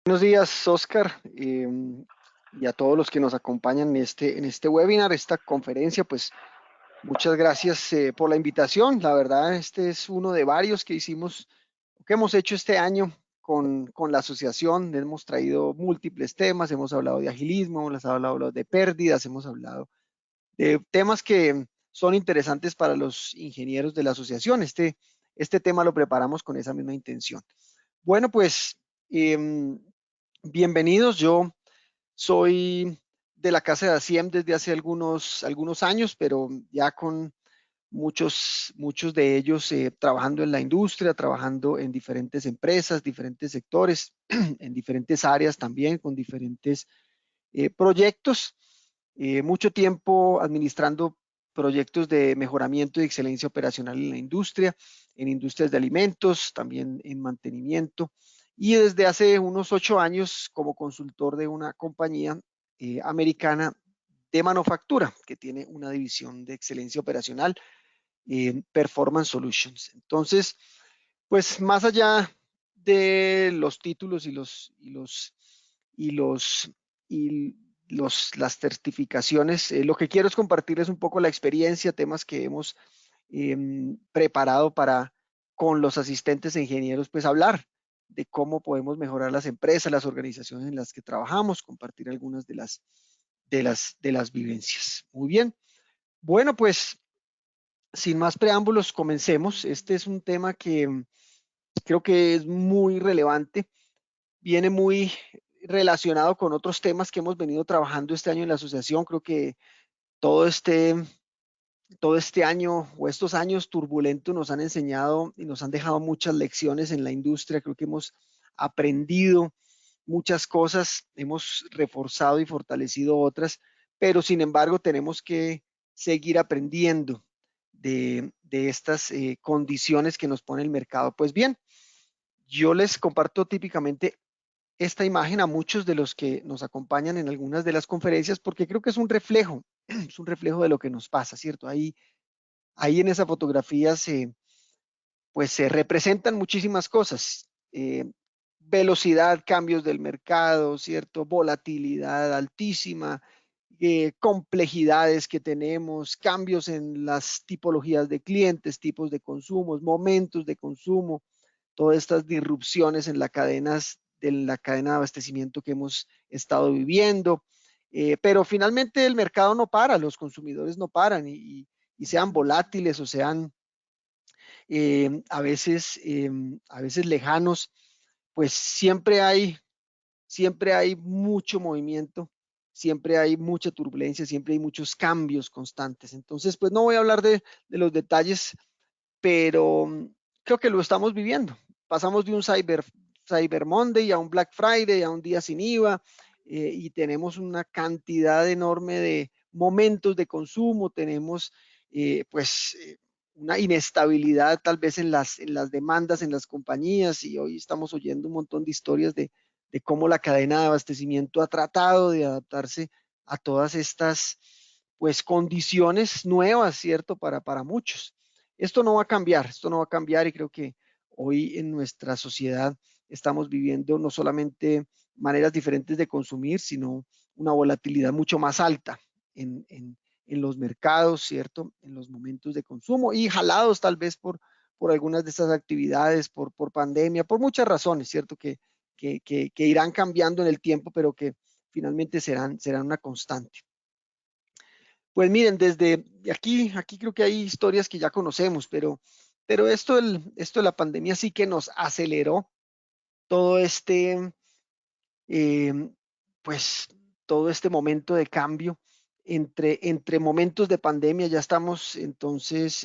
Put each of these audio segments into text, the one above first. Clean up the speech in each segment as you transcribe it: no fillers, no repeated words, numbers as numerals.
Buenos días, Oscar, y a todos los que nos acompañan en este webinar, esta conferencia. Pues muchas gracias por la invitación. La verdad, este es uno de varios que que hemos hecho este año con la asociación. Hemos traído múltiples temas, hemos hablado de agilismo, hemos hablado de pérdidas, hemos hablado de temas que son interesantes para los ingenieros de la asociación. Este tema lo preparamos con esa misma intención. Bueno, pues bienvenidos. Yo soy de la casa de ASIEM desde hace algunos años, pero ya con muchos de ellos trabajando en la industria, trabajando en diferentes empresas, diferentes sectores, en diferentes áreas también, con diferentes proyectos. Mucho tiempo administrando proyectos de mejoramiento y excelencia operacional en la industria, en industrias de alimentos, también en mantenimiento. Y desde hace unos 8 años como consultor de una compañía americana de manufactura que tiene una división de excelencia operacional, Performance Solutions. Entonces, pues más allá de los títulos y los y las certificaciones, lo que quiero es compartirles un poco la experiencia, temas que hemos preparado para con los asistentes e ingenieros, pues hablar de cómo podemos mejorar las empresas, las organizaciones en las que trabajamos, compartir algunas de las vivencias. Muy bien. Bueno, pues sin más preámbulos, comencemos. Este es un tema que creo que es muy relevante, viene muy relacionado con otros temas que hemos venido trabajando este año en la asociación. Creo que todo este, todo este año o estos años turbulentos nos han enseñado y nos han dejado muchas lecciones en la industria. Creo que hemos aprendido muchas cosas, hemos reforzado y fortalecido otras, pero sin embargo tenemos que seguir aprendiendo de estas condiciones que nos pone el mercado. Pues bien, yo les comparto típicamente esta imagen a muchos de los que nos acompañan en algunas de las conferencias porque creo que es un reflejo, es un reflejo de lo que nos pasa, ¿cierto? Ahí en esa fotografía se representan muchísimas cosas. Velocidad, cambios del mercado, ¿cierto? Volatilidad altísima, complejidades que tenemos, cambios en las tipologías de clientes, tipos de consumos, momentos de consumo, todas estas disrupciones en la cadena de abastecimiento que hemos estado viviendo. Pero finalmente el mercado no para, los consumidores no paran y sean volátiles o sean a veces lejanos, pues siempre hay mucho movimiento, siempre hay mucha turbulencia, siempre hay muchos cambios constantes. Entonces, pues no voy a hablar de los detalles, pero creo que lo estamos viviendo. Pasamos de un Cyber Monday a un Black Friday, a un día sin IVA, y tenemos una cantidad enorme de momentos de consumo, tenemos una inestabilidad tal vez en las demandas en las compañías, y hoy estamos oyendo un montón de historias de cómo la cadena de abastecimiento ha tratado de adaptarse a todas estas pues condiciones nuevas, ¿cierto? Para muchos. Esto no va a cambiar y creo que hoy en nuestra sociedad estamos viviendo no solamente maneras diferentes de consumir, sino una volatilidad mucho más alta en los mercados, ¿cierto? En los momentos de consumo y jalados tal vez por algunas de estas actividades, por pandemia, por muchas razones, ¿cierto? Que irán cambiando en el tiempo, pero que finalmente serán una constante. Pues miren, desde aquí creo que hay historias que ya conocemos, pero esto de la pandemia sí que nos aceleró todo eh, pues, todo este momento de cambio. Entre momentos de pandemia ya estamos entonces,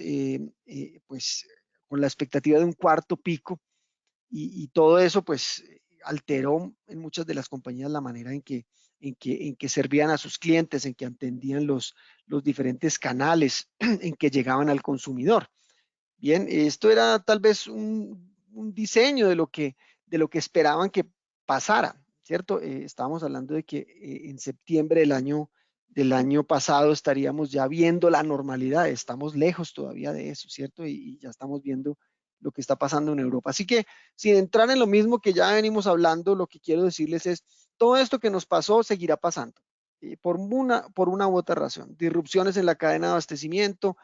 pues, con la expectativa de un cuarto pico y todo eso pues alteró en muchas de las compañías la manera en que servían a sus clientes, en que atendían los diferentes canales en que llegaban al consumidor. Bien, esto era tal vez un diseño de lo que esperaban que pasara, ¿cierto? Estábamos hablando de que en septiembre del año pasado estaríamos ya viendo la normalidad, estamos lejos todavía de eso, ¿cierto? Y ya estamos viendo lo que está pasando en Europa. Así que sin entrar en lo mismo que ya venimos hablando, lo que quiero decirles es, todo esto que nos pasó seguirá pasando. Por una u otra razón. Disrupciones en la cadena de abastecimiento,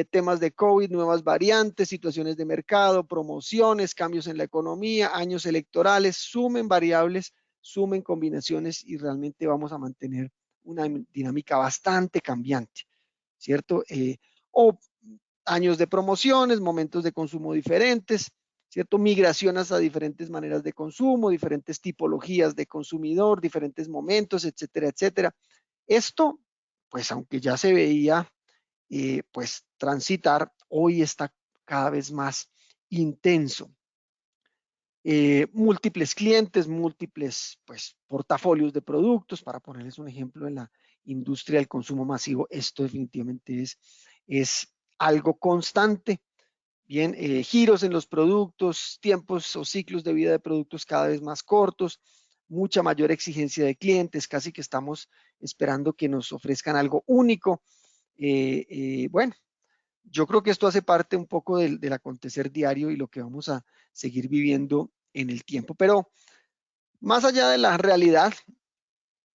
temas de COVID, nuevas variantes, situaciones de mercado, promociones, cambios en la economía, años electorales, sumen variables, sumen combinaciones y realmente vamos a mantener una dinámica bastante cambiante, ¿cierto? O años de promociones, momentos de consumo diferentes, ¿cierto? Migraciones a diferentes maneras de consumo, diferentes tipologías de consumidor, diferentes momentos, etcétera, etcétera. Esto, pues aunque ya se veía, pues transitar, hoy está cada vez más intenso. Múltiples clientes, múltiples pues, portafolios de productos, para ponerles un ejemplo en la industria del consumo masivo, esto definitivamente es algo constante. Bien, giros en los productos, tiempos o ciclos de vida de productos cada vez más cortos, mucha mayor exigencia de clientes, casi que estamos esperando que nos ofrezcan algo único. Bueno, yo creo que esto hace parte un poco del acontecer diario y lo que vamos a seguir viviendo en el tiempo. Pero más allá de la realidad,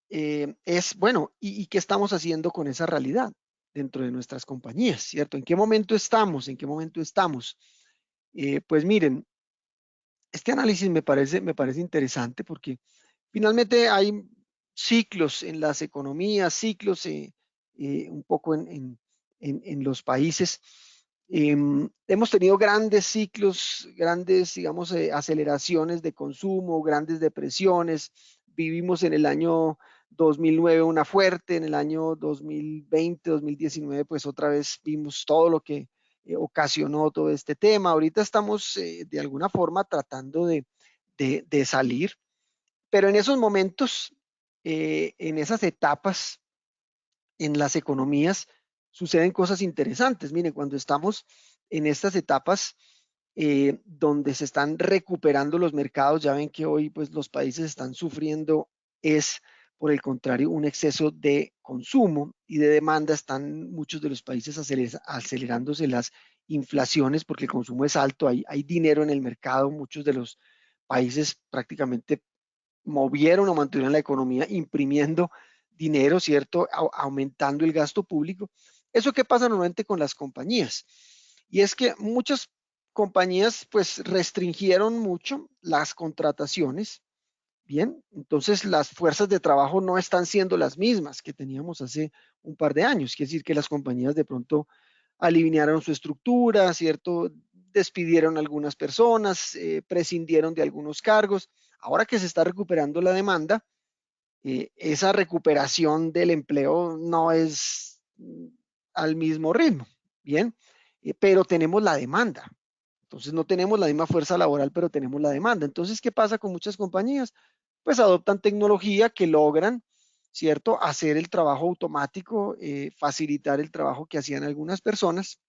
es, bueno, ¿y qué estamos haciendo con esa realidad dentro de nuestras compañías, ¿cierto? ¿En qué momento estamos? ¿En qué momento estamos? Pues miren, este análisis me parece interesante porque finalmente hay ciclos en las economías, ciclos un poco en los países. Hemos tenido grandes ciclos, grandes, digamos, aceleraciones de consumo, grandes depresiones. Vivimos en el año 2009 una fuerte, en el año 2020, 2019, pues otra vez vimos todo lo que ocasionó todo este tema. Ahorita estamos de alguna forma tratando de salir, pero en esos momentos, en esas etapas, en las economías, suceden cosas interesantes. Miren, cuando estamos en estas etapas donde se están recuperando los mercados, ya ven que hoy pues los países están sufriendo es por el contrario un exceso de consumo y de demanda. Están muchos de los países acelerándose las inflaciones porque el consumo es alto, hay dinero en el mercado, muchos de los países prácticamente movieron o mantuvieron la economía imprimiendo dinero, ¿cierto? Aumentando el gasto público. ¿Eso qué pasa normalmente con las compañías? Y es que muchas compañías pues restringieron mucho las contrataciones. Bien, entonces las fuerzas de trabajo no están siendo las mismas que teníamos hace un par de años. Quiere decir que las compañías de pronto alinearon su estructura, ¿cierto? Despidieron a algunas personas, prescindieron de algunos cargos. Ahora que se está recuperando la demanda, esa recuperación del empleo no es al mismo ritmo, ¿bien? Pero tenemos la demanda. Entonces no tenemos la misma fuerza laboral, pero tenemos la demanda. Entonces, ¿qué pasa con muchas compañías? Pues adoptan tecnología que logran, ¿cierto? Hacer el trabajo automático, facilitar el trabajo que hacían algunas personas,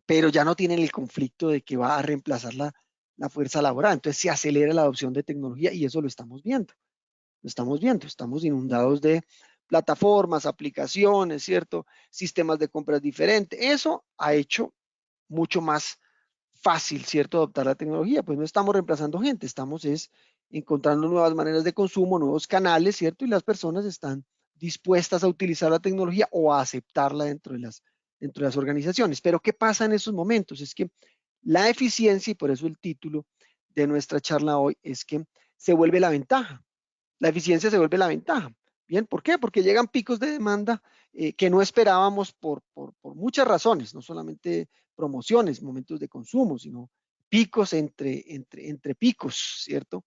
pero ya no tienen el conflicto de que va a reemplazar la fuerza laboral. Entonces se acelera la adopción de tecnología y eso lo estamos viendo. Lo estamos viendo, estamos inundados de plataformas, aplicaciones, ¿cierto? Sistemas de compras diferentes. Eso ha hecho mucho más fácil, ¿cierto? Adoptar la tecnología. Pues no estamos reemplazando gente, estamos es encontrando nuevas maneras de consumo, nuevos canales, ¿cierto? Y las personas están dispuestas a utilizar la tecnología o a aceptarla dentro de las organizaciones. Pero ¿qué pasa en esos momentos? Es que la eficiencia, y por eso el título de nuestra charla hoy, es que se vuelve la ventaja. La eficiencia se vuelve la ventaja. Bien, ¿por qué? Porque llegan picos de demanda que no esperábamos por muchas razones, no solamente promociones, momentos de consumo, sino picos entre picos, ¿cierto?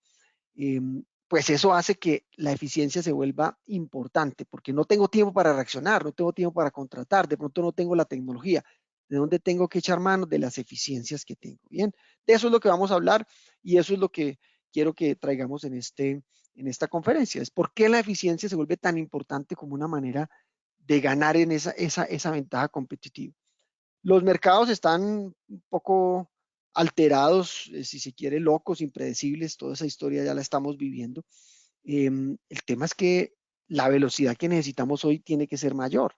Eh, pues eso hace que la eficiencia se vuelva importante, porque no tengo tiempo para reaccionar, no tengo tiempo para contratar, de pronto no tengo la tecnología. ¿De dónde tengo que echar mano? De las eficiencias que tengo. Bien, de eso es lo que vamos a hablar y eso es lo que quiero que traigamos en esta conferencia. Es por qué la eficiencia se vuelve tan importante como una manera de ganar en esa ventaja competitiva. Los mercados están un poco alterados, si se quiere, locos, impredecibles, toda esa historia ya la estamos viviendo. El tema es que la velocidad que necesitamos hoy tiene que ser mayor.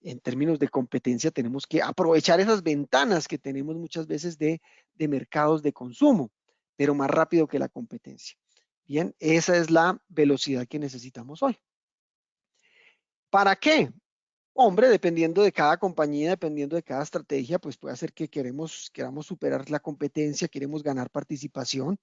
en términos de competencia, tenemos que aprovechar esas ventanas que tenemos muchas veces de mercados de consumo, pero más rápido que la competencia. Bien, esa es la velocidad que necesitamos hoy. ¿Para qué? Hombre, dependiendo de cada compañía, dependiendo de cada estrategia, pues puede ser que queramos superar la competencia, queremos ganar participación,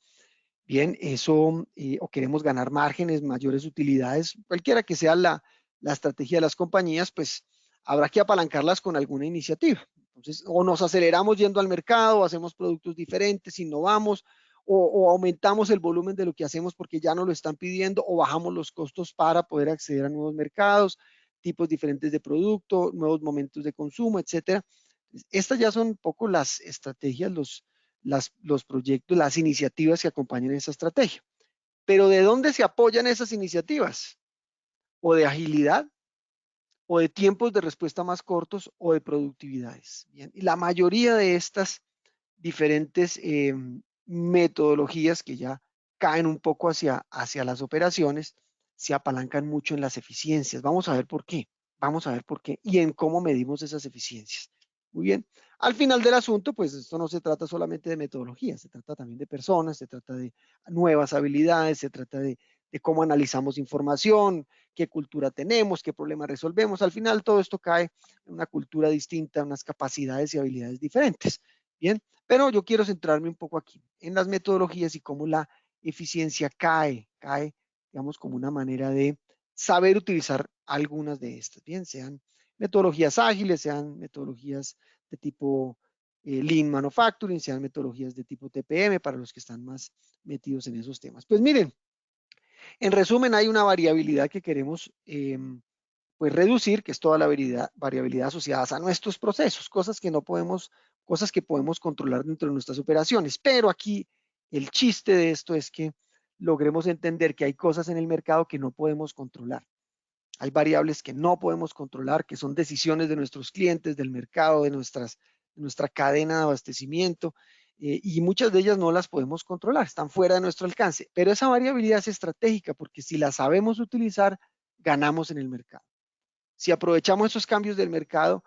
bien, eso, o queremos ganar márgenes, mayores utilidades, cualquiera que sea la estrategia de las compañías, pues habrá que apalancarlas con alguna iniciativa. Entonces, o nos aceleramos yendo al mercado, hacemos productos diferentes, innovamos, o aumentamos el volumen de lo que hacemos porque ya nos lo están pidiendo, o bajamos los costos para poder acceder a nuevos mercados, tipos diferentes de producto, nuevos momentos de consumo, etcétera. Estas ya son un poco las estrategias, los proyectos, las iniciativas que acompañan esa estrategia. Pero ¿de dónde se apoyan esas iniciativas? O de agilidad, o de tiempos de respuesta más cortos, o de productividades. Bien, y la mayoría de estas diferentes metodologías que ya caen un poco hacia las operaciones, se apalancan mucho en las eficiencias. Vamos a ver por qué. Vamos a ver por qué y en cómo medimos esas eficiencias. Muy bien. Al final del asunto, pues esto no se trata solamente de metodología, se trata también de personas, se trata de nuevas habilidades, se trata de cómo analizamos información, qué cultura tenemos, qué problemas resolvemos. Al final todo esto cae en una cultura distinta, unas capacidades y habilidades diferentes. Bien, pero yo quiero centrarme un poco aquí en las metodologías y cómo la eficiencia cae, digamos, como una manera de saber utilizar algunas de estas, bien, sean metodologías ágiles, sean metodologías de tipo Lean Manufacturing, sean metodologías de tipo TPM para los que están más metidos en esos temas. Pues miren, en resumen, hay una variabilidad que queremos pues reducir, que es toda la variabilidad asociada a nuestros procesos, cosas que podemos controlar dentro de nuestras operaciones. Pero aquí el chiste de esto es que logremos entender que hay cosas en el mercado que no podemos controlar. Hay variables que no podemos controlar, que son decisiones de nuestros clientes, del mercado, de nuestra cadena de abastecimiento, y muchas de ellas no las podemos controlar, están fuera de nuestro alcance. Pero esa variabilidad es estratégica porque si la sabemos utilizar, ganamos en el mercado. Si aprovechamos esos cambios del mercado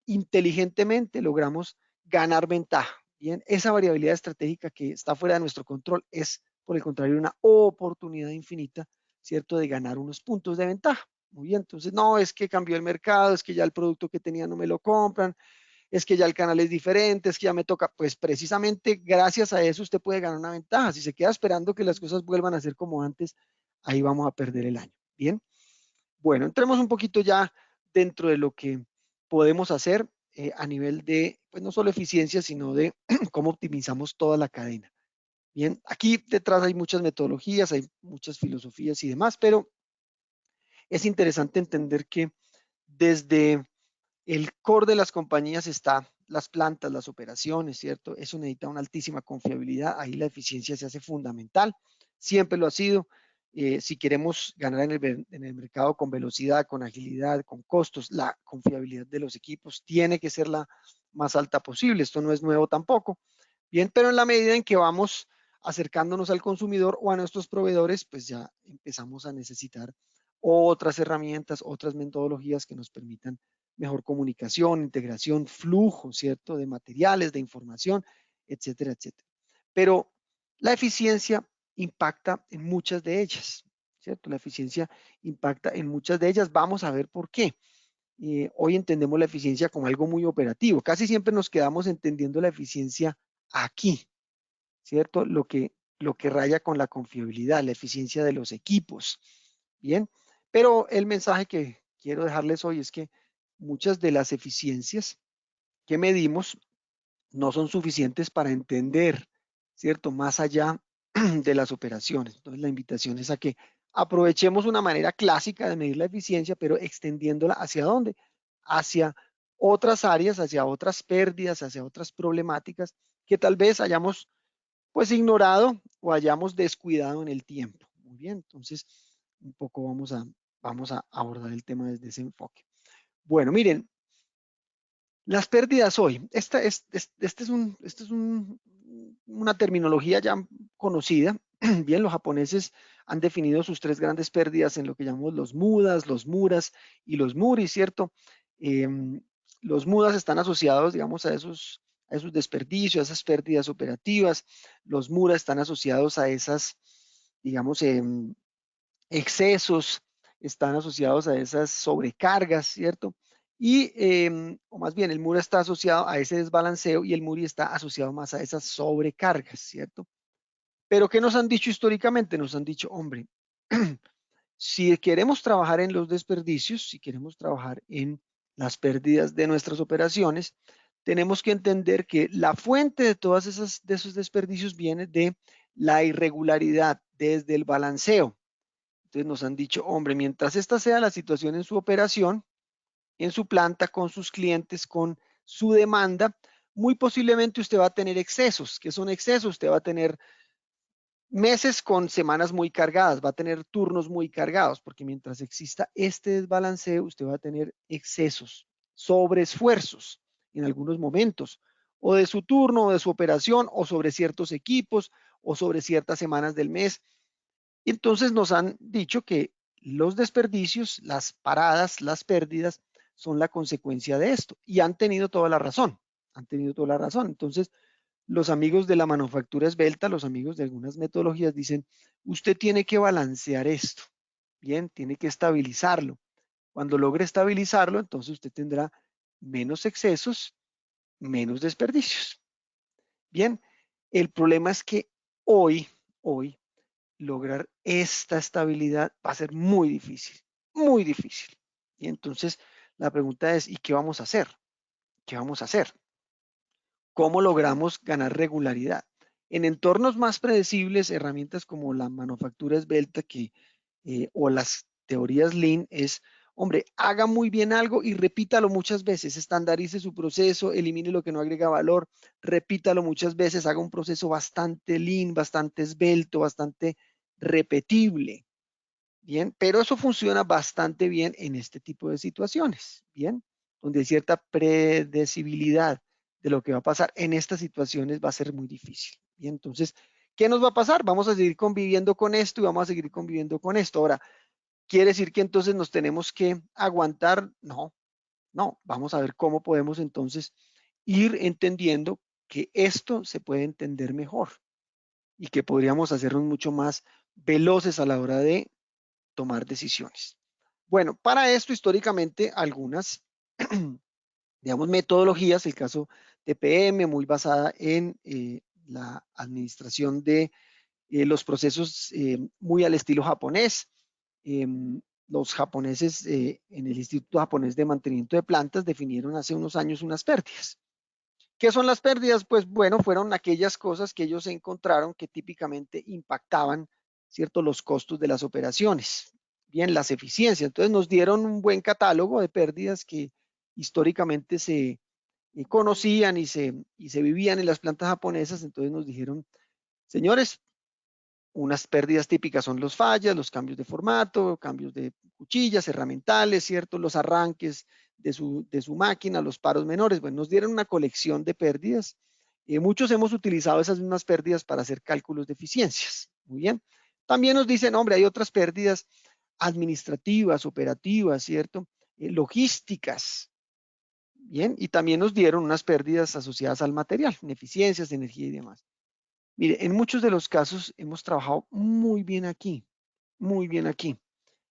inteligentemente, logramos ganar ventaja. Bien, esa variabilidad estratégica que está fuera de nuestro control es, por el contrario, una oportunidad infinita, ¿cierto?, de ganar unos puntos de ventaja. Muy bien, entonces, no, es que cambió el mercado, es que ya el producto que tenía no me lo compran, es que ya el canal es diferente, es que ya me toca. Pues precisamente gracias a eso usted puede ganar una ventaja. Si se queda esperando que las cosas vuelvan a ser como antes, ahí vamos a perder el año. Bien. Bueno, entremos un poquito ya dentro de lo que podemos hacer a nivel de, pues no solo eficiencia, sino de cómo optimizamos toda la cadena. Bien, aquí detrás hay muchas metodologías, hay muchas filosofías y demás, pero es interesante entender que desde el core de las compañías está las plantas, las operaciones, ¿cierto? Eso necesita una altísima confiabilidad, ahí la eficiencia se hace fundamental, siempre lo ha sido. Si queremos ganar en el mercado con velocidad, con agilidad, con costos, la confiabilidad de los equipos tiene que ser la más alta posible. Esto no es nuevo tampoco. Bien, pero en la medida en que vamos acercándonos al consumidor o a nuestros proveedores, pues ya empezamos a necesitar otras herramientas, otras metodologías que nos permitan mejor comunicación, integración, flujo, ¿cierto? De materiales, de información, etcétera, etcétera. Pero la eficiencia impacta en muchas de ellas, ¿cierto? La eficiencia impacta en muchas de ellas. Vamos a ver por qué. Hoy entendemos la eficiencia como algo muy operativo. Casi siempre nos quedamos entendiendo la eficiencia aquí, ¿cierto? Lo que raya con la confiabilidad, la eficiencia de los equipos. Bien, pero el mensaje que quiero dejarles hoy es que muchas de las eficiencias que medimos no son suficientes para entender, ¿cierto? Más allá de las operaciones. Entonces, la invitación es a que aprovechemos una manera clásica de medir la eficiencia, pero extendiéndola hacia dónde? Hacia otras áreas, hacia otras pérdidas, hacia otras problemáticas que tal vez hayamos pues ignorado o hayamos descuidado en el tiempo. Muy bien, entonces un poco vamos a abordar el tema desde ese enfoque. Bueno, miren, las pérdidas hoy, esta es una terminología ya conocida, Bien, los japoneses han definido sus tres grandes pérdidas en lo que llamamos los mudas, los muras y los muris, ¿cierto? Los mudas están asociados, digamos, a esos desperdicios, a esas pérdidas operativas. Los muras están asociados a esas, digamos, excesos, están asociados a esas sobrecargas, ¿cierto? Y, o más bien, el mura está asociado a ese desbalanceo y el muri está asociado más a esas sobrecargas, ¿cierto? Pero ¿qué nos han dicho históricamente? Nos han dicho, hombre, si queremos trabajar en los desperdicios, si queremos trabajar en las pérdidas de nuestras operaciones, tenemos que entender que la fuente de todas esas de esos desperdicios viene de la irregularidad desde el balanceo. Entonces nos han dicho, hombre, mientras esta sea la situación en su operación, en su planta, con sus clientes, con su demanda, muy posiblemente usted va a tener excesos. ¿Qué son excesos? Usted va a tener meses con semanas muy cargadas, va a tener turnos muy cargados, porque mientras exista este desbalanceo, usted va a tener excesos, sobreesfuerzos en algunos momentos, o de su turno, o de su operación, o sobre ciertos equipos, o sobre ciertas semanas del mes. Y entonces nos han dicho que los desperdicios, las paradas, las pérdidas, son la consecuencia de esto. Y han tenido toda la razón, han tenido toda la razón. Entonces, los amigos de la manufactura esbelta, los amigos de algunas metodologías dicen, usted tiene que balancear esto, bien, tiene que estabilizarlo. Cuando logre estabilizarlo, entonces usted tendrá menos excesos, menos desperdicios. Bien, el problema es que hoy, lograr esta estabilidad va a ser muy difícil, muy difícil. Y entonces la pregunta es, ¿y qué vamos a hacer? ¿Qué vamos a hacer? ¿Cómo logramos ganar regularidad? En entornos más predecibles, herramientas como la manufactura esbelta o las teorías Lean es, hombre, haga muy bien algo y repítalo muchas veces, estandarice su proceso, elimine lo que no agrega valor, repítalo muchas veces, haga un proceso bastante Lean, bastante esbelto, bastante repetible. Bien, pero eso funciona bastante bien en este tipo de situaciones, bien, donde hay cierta predecibilidad de lo que va a pasar en estas situaciones va a ser muy difícil. Bien, entonces, ¿qué nos va a pasar? Vamos a seguir conviviendo con esto y vamos a seguir conviviendo con esto. Ahora, ¿quiere decir que entonces nos tenemos que aguantar? No, no, vamos a ver cómo podemos entonces ir entendiendo que esto se puede entender mejor y que podríamos hacernos mucho más veloces a la hora de tomar decisiones. Bueno, para esto históricamente algunas, digamos, metodologías, el caso de PM, muy basada en la administración de los procesos muy al estilo japonés. Eh, los japoneses en el Instituto Japonés de Mantenimiento de Plantas definieron hace unos años unas pérdidas. ¿Qué son las pérdidas? Pues bueno, fueron aquellas cosas que ellos encontraron que típicamente impactaban, ¿cierto?, los costos de las operaciones. Bien, las eficiencias. Entonces nos dieron un buen catálogo de pérdidas que históricamente se conocían y se vivían en las plantas japonesas. Entonces nos dijeron, señores, unas pérdidas típicas son los fallas, los cambios de formato, cambios de cuchillas, herramientales, ¿cierto? Los arranques de su máquina, los paros menores. Bueno, nos dieron una colección de pérdidas. Muchos hemos utilizado esas mismas pérdidas para hacer cálculos de eficiencias. Muy bien. También nos dicen, hombre, hay otras pérdidas administrativas, operativas, ¿cierto? Logísticas. Bien. Y también nos dieron unas pérdidas asociadas al material, ineficiencias, energía y demás. Mire, en muchos de los casos hemos trabajado muy bien aquí,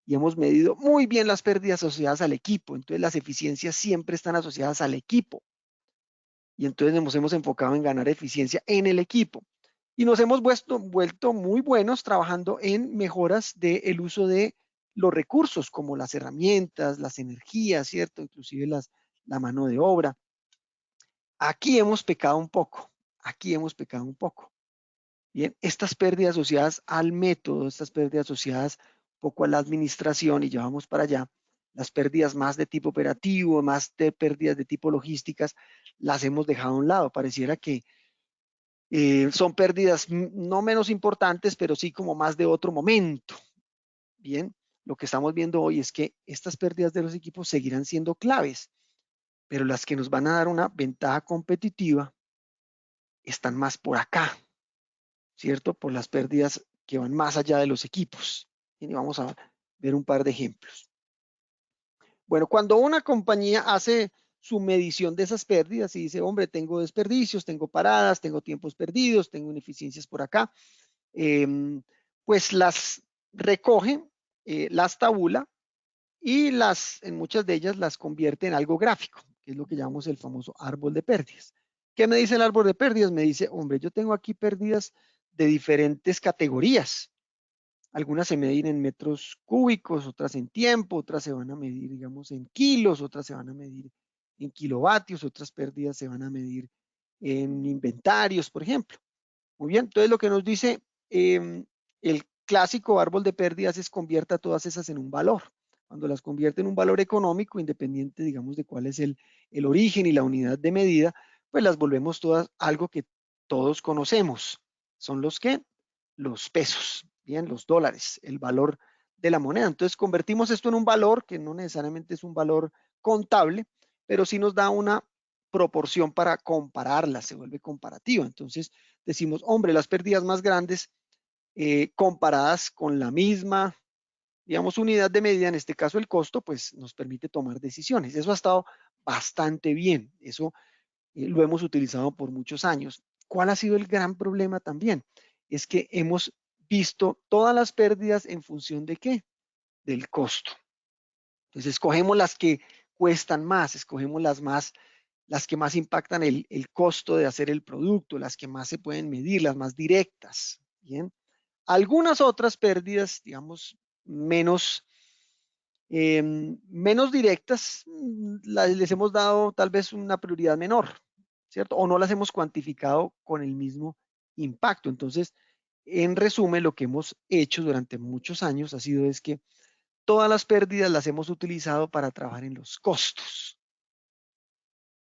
y hemos medido muy bien las pérdidas asociadas al equipo. Entonces, las eficiencias siempre están asociadas al equipo. Y entonces nos hemos enfocado en ganar eficiencia en el equipo. Y nos hemos vuelto muy buenos trabajando en mejoras del uso de los recursos, como las herramientas, las energías, ¿cierto? Inclusive la mano de obra. Aquí hemos pecado un poco. Aquí hemos pecado un poco. Bien, estas pérdidas asociadas al método, estas pérdidas asociadas un poco a la administración y llevamos para allá, las pérdidas más de tipo operativo, más de pérdidas de tipo logísticas, las hemos dejado a un lado. Pareciera que son pérdidas no menos importantes, pero sí como más de otro momento. Bien, lo que estamos viendo hoy es que estas pérdidas de los equipos seguirán siendo claves, pero las que nos van a dar una ventaja competitiva están más por acá, ¿cierto? Por las pérdidas que van más allá de los equipos. Y vamos a ver un par de ejemplos. Bueno, cuando una compañía hace su medición de esas pérdidas y dice, hombre, tengo desperdicios, tengo paradas, tengo tiempos perdidos, tengo ineficiencias por acá, pues las recoge, las tabula y en muchas de ellas las convierte en algo gráfico, que es lo que llamamos el famoso árbol de pérdidas. ¿Qué me dice el árbol de pérdidas? Me dice, hombre, yo tengo aquí pérdidas de diferentes categorías. Algunas se miden en metros cúbicos, otras en tiempo, otras se van a medir, digamos, en kilos, otras se van a medir en kilovatios, otras pérdidas se van a medir en inventarios, por ejemplo. Muy bien, entonces lo que nos dice el clásico árbol de pérdidas es convierta todas esas en un valor. Cuando las convierte en un valor económico, independiente, digamos, de cuál es el origen y la unidad de medida, pues las volvemos todas algo que todos conocemos. ¿Son los qué? Los pesos, bien, los dólares, el valor de la moneda. Entonces convertimos esto en un valor que no necesariamente es un valor contable, pero sí nos da una proporción para compararla, se vuelve comparativa. Entonces decimos, hombre, las pérdidas más grandes comparadas con la misma, digamos, unidad de medida, en este caso el costo, pues nos permite tomar decisiones. Eso ha estado bastante bien. Eso lo hemos utilizado por muchos años. ¿Cuál ha sido el gran problema también? Es que hemos visto todas las pérdidas en función de qué? Del costo. Entonces escogemos las que cuestan más, escogemos las que más impactan el costo de hacer el producto, las que más se pueden medir, las más directas. Bien. Algunas otras pérdidas, digamos, menos directas, les hemos dado tal vez una prioridad menor, ¿cierto? O no las hemos cuantificado con el mismo impacto. Entonces, en resumen, lo que hemos hecho durante muchos años ha sido es que todas las pérdidas las hemos utilizado para trabajar en los costos.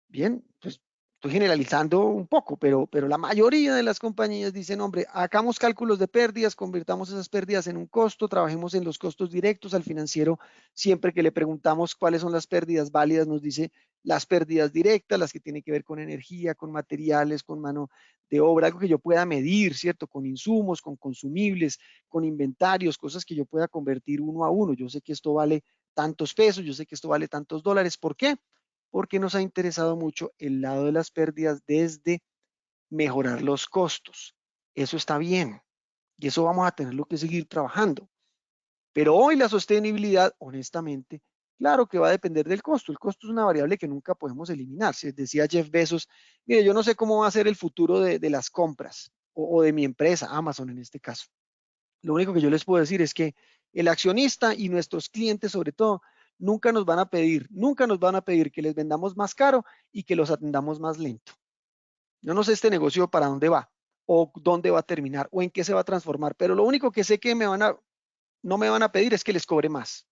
Bien, pues estoy generalizando un poco, pero la mayoría de las compañías dicen, hombre, hagamos cálculos de pérdidas, convirtamos esas pérdidas en un costo, trabajemos en los costos directos. Al financiero, siempre que le preguntamos cuáles son las pérdidas válidas, nos dice las pérdidas directas, las que tienen que ver con energía, con materiales, con mano de obra, algo que yo pueda medir, ¿cierto? Con insumos, con consumibles, con inventarios, cosas que yo pueda convertir uno a uno. Yo sé que esto vale tantos pesos, yo sé que esto vale tantos dólares. ¿Por qué? Porque nos ha interesado mucho el lado de las pérdidas desde mejorar los costos. Eso está bien y eso vamos a tenerlo que seguir trabajando. Pero hoy la sostenibilidad, honestamente, claro que va a depender del costo. El costo es una variable que nunca podemos eliminar. Si decía Jeff Bezos, mire, yo no sé cómo va a ser el futuro de las compras o de mi empresa, Amazon en este caso. Lo único que yo les puedo decir es que el accionista y nuestros clientes, sobre todo, nunca nos van a pedir que les vendamos más caro y que los atendamos más lento. Yo no sé este negocio para dónde va o dónde va a terminar o en qué se va a transformar, pero lo único que sé que no me van a pedir es que les cobre más.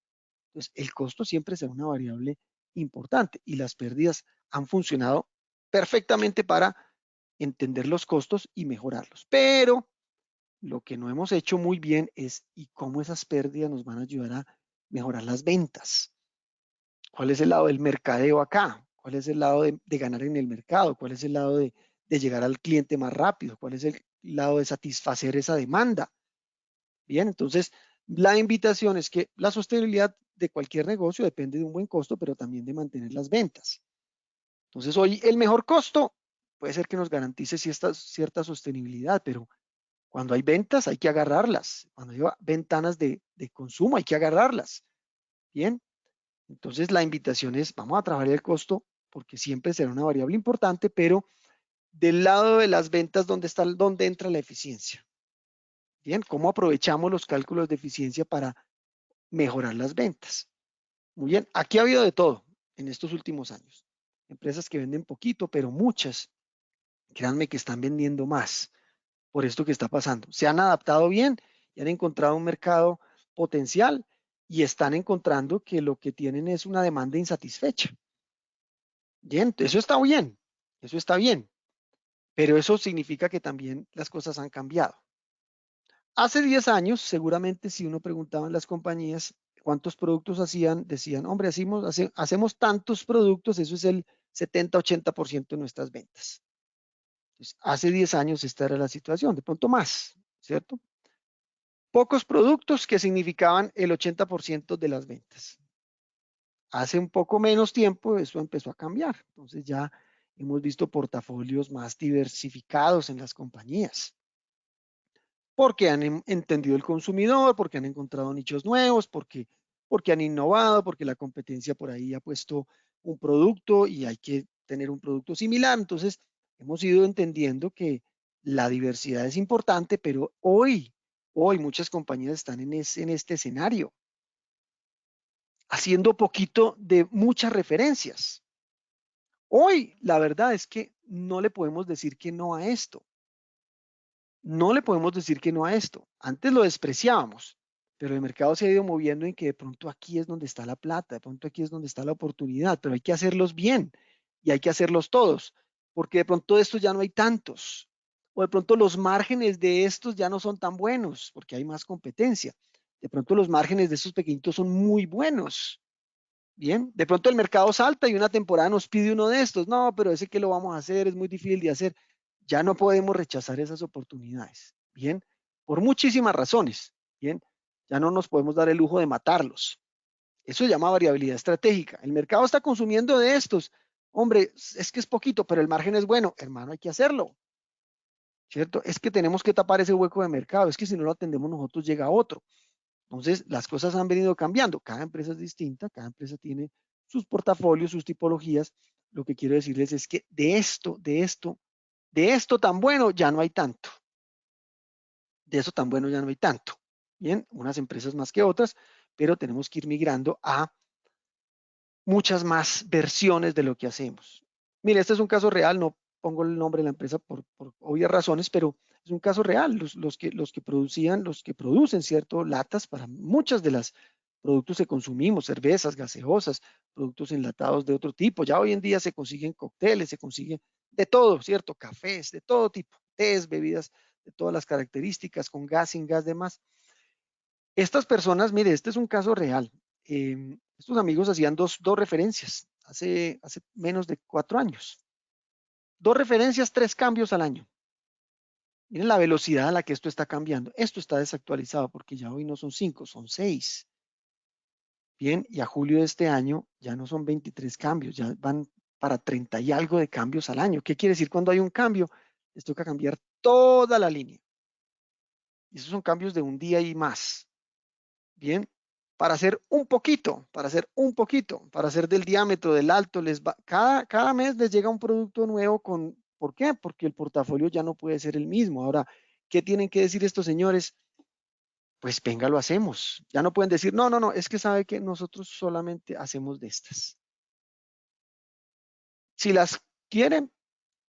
Entonces, el costo siempre será una variable importante y las pérdidas han funcionado perfectamente para entender los costos y mejorarlos. Pero lo que no hemos hecho muy bien es y cómo esas pérdidas nos van a ayudar a mejorar las ventas. ¿Cuál es el lado del mercadeo acá? ¿Cuál es el lado de ganar en el mercado? ¿Cuál es el lado de llegar al cliente más rápido? ¿Cuál es el lado de satisfacer esa demanda? Bien, entonces la invitación es que la sostenibilidad de cualquier negocio depende de un buen costo, pero también de mantener las ventas. Entonces hoy el mejor costo puede ser que nos garantice cierta sostenibilidad, pero cuando hay ventas hay que agarrarlas. Cuando hay ventanas de consumo hay que agarrarlas. Bien, entonces la invitación es, vamos a trabajar el costo porque siempre será una variable importante, pero del lado de las ventas, ¿dónde entra la eficiencia? Bien, ¿cómo aprovechamos los cálculos de eficiencia para mejorar las ventas? Muy bien, aquí ha habido de todo en estos últimos años. Empresas que venden poquito, pero muchas, créanme que están vendiendo más por esto que está pasando. Se han adaptado bien y han encontrado un mercado potencial y están encontrando que lo que tienen es una demanda insatisfecha. Bien, eso está bien, pero eso significa que también las cosas han cambiado. Hace 10 años, seguramente si uno preguntaba en las compañías cuántos productos hacían, decían, hombre, hacemos tantos productos, eso es el 70-80% de nuestras ventas. Entonces, hace 10 años esta era la situación, de pronto más, ¿cierto? Pocos productos que significaban el 80% de las ventas. Hace un poco menos tiempo eso empezó a cambiar. Entonces ya hemos visto portafolios más diversificados en las compañías, porque han entendido el consumidor, porque han encontrado nichos nuevos, porque han innovado, porque la competencia por ahí ha puesto un producto y hay que tener un producto similar. Entonces hemos ido entendiendo que la diversidad es importante, pero hoy muchas compañías están en este escenario, haciendo poquito de muchas referencias. Hoy, la verdad es que no le podemos decir que no a esto. No le podemos decir que no a esto. Antes lo despreciábamos, pero el mercado se ha ido moviendo en que de pronto aquí es donde está la plata, de pronto aquí es donde está la oportunidad, pero hay que hacerlos bien y hay que hacerlos todos, porque de pronto de estos ya no hay tantos, o de pronto los márgenes de estos ya no son tan buenos, porque hay más competencia. De pronto los márgenes de estos pequeñitos son muy buenos. Bien, de pronto el mercado salta y una temporada nos pide uno de estos. No, pero ese que lo vamos a hacer es muy difícil de hacer. Ya no podemos rechazar esas oportunidades. Bien, por muchísimas razones. Bien, ya no nos podemos dar el lujo de matarlos. Eso se llama variabilidad estratégica. El mercado está consumiendo de estos. Hombre, es que es poquito, pero el margen es bueno. Hermano, hay que hacerlo. ¿Cierto? Es que tenemos que tapar ese hueco de mercado. Es que si no lo atendemos nosotros, llega otro. Entonces, las cosas han venido cambiando. Cada empresa es distinta, cada empresa tiene sus portafolios, sus tipologías. Lo que quiero decirles es que de esto tan bueno ya no hay tanto. De eso tan bueno ya no hay tanto. Bien, unas empresas más que otras, pero tenemos que ir migrando a muchas más versiones de lo que hacemos. Mire, este es un caso real, no pongo el nombre de la empresa por obvias razones, pero es un caso real. Los que producían, los que producen, ¿cierto? Latas para muchas de las productos que consumimos, cervezas, gaseosas, productos enlatados de otro tipo. Ya hoy en día se consiguen cócteles, se consiguen de todo, ¿cierto? Cafés, de todo tipo, tés, bebidas de todas las características, con gas, sin gas, demás. Estas personas, mire, este es un caso real. Estos amigos hacían dos referencias hace menos de 4 años. Dos referencias, tres cambios al año. Miren la velocidad a la que esto está cambiando. Esto está desactualizado porque ya hoy no son 5, son 6. Bien, y a julio de este año ya no son 23 cambios, ya van para 30 y algo de cambios al año. ¿Qué quiere decir cuando hay un cambio? Les toca cambiar toda la línea. Y esos son cambios de un día y más. Bien, para hacer del diámetro, del alto, cada mes les llega un producto nuevo ¿por qué? Porque el portafolio ya no puede ser el mismo. Ahora, ¿qué tienen que decir estos señores? Pues venga, lo hacemos. Ya no pueden decir, no, no, no, es que sabe que nosotros solamente hacemos de estas. Si las quieren,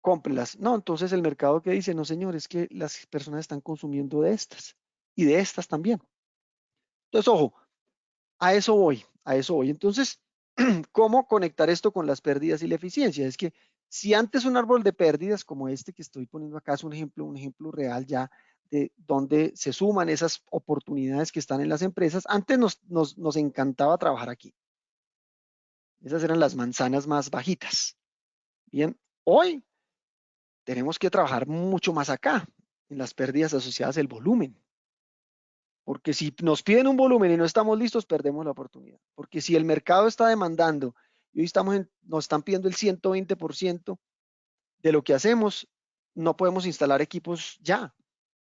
cómprelas. No, entonces el mercado que dice, no, señor, es que las personas están consumiendo de estas y de estas también. Entonces, ojo, a eso voy, a eso voy. Entonces, ¿cómo conectar esto con las pérdidas y la eficiencia? Es que si antes un árbol de pérdidas como este que estoy poniendo acá es un ejemplo real ya de donde se suman esas oportunidades que están en las empresas, antes nos encantaba trabajar aquí. Esas eran las manzanas más bajitas. Bien, hoy tenemos que trabajar mucho más acá, en las pérdidas asociadas al volumen. Porque si nos piden un volumen y no estamos listos, perdemos la oportunidad. Porque si el mercado está demandando y hoy nos están pidiendo el 120% de lo que hacemos, no podemos instalar equipos ya,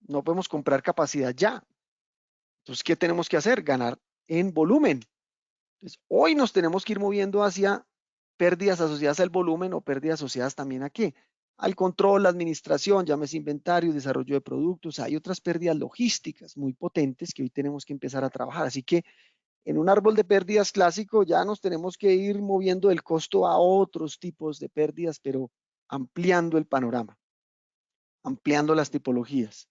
no podemos comprar capacidad ya. Entonces, ¿qué tenemos que hacer? Ganar en volumen. Entonces, hoy nos tenemos que ir moviendo hacia pérdidas asociadas al volumen o pérdidas asociadas también a qué? Al control, la administración, llámese inventario, desarrollo de productos. Hay otras pérdidas logísticas muy potentes que hoy tenemos que empezar a trabajar. Así que en un árbol de pérdidas clásico ya nos tenemos que ir moviendo el costo a otros tipos de pérdidas, pero ampliando el panorama, ampliando las tipologías.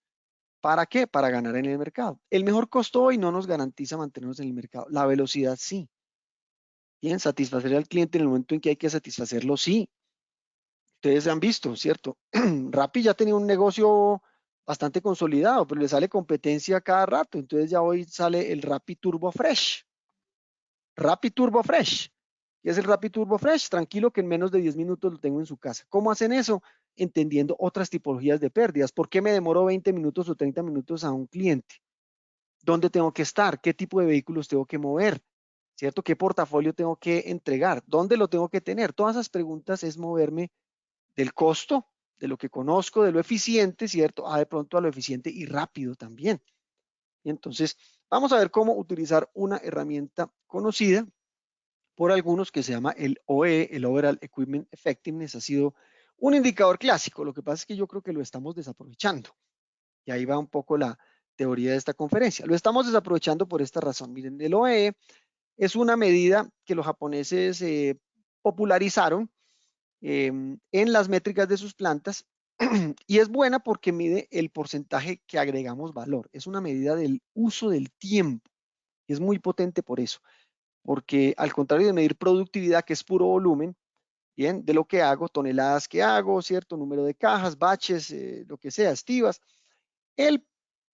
¿Para qué? Para ganar en el mercado. El mejor costo hoy no nos garantiza mantenernos en el mercado. La velocidad sí. Bien, satisfacer al cliente en el momento en que hay que satisfacerlo, sí. Ustedes han visto, ¿cierto? Rappi ya tenía un negocio bastante consolidado, pero le sale competencia cada rato. Entonces ya hoy sale el Rappi Turbo Fresh. Rappi Turbo Fresh. ¿Qué es el Rappi Turbo Fresh? Tranquilo que en menos de 10 minutos lo tengo en su casa. ¿Cómo hacen eso? Entendiendo otras tipologías de pérdidas. ¿Por qué me demoro 20 minutos o 30 minutos a un cliente? ¿Dónde tengo que estar? ¿Qué tipo de vehículos tengo que mover? ¿Cierto? ¿Qué portafolio tengo que entregar? ¿Dónde lo tengo que tener? Todas esas preguntas es moverme del costo, de lo que conozco, de lo eficiente, ¿cierto? A de pronto a lo eficiente y rápido también. Y entonces, vamos a ver cómo utilizar una herramienta conocida por algunos que se llama el OE, el Overall Equipment Effectiveness. Ha sido un indicador clásico. Lo que pasa es que yo creo que lo estamos desaprovechando. Y ahí va un poco la teoría de esta conferencia. Lo estamos desaprovechando por esta razón. Miren, el OE es una medida que los japoneses popularizaron en las métricas de sus plantas y es buena porque mide el porcentaje que agregamos valor. Es una medida del uso del tiempo y es muy potente por eso, porque al contrario de medir productividad, que es puro volumen, bien, de lo que hago, toneladas que hago, cierto número de cajas, baches, lo que sea, estivas, el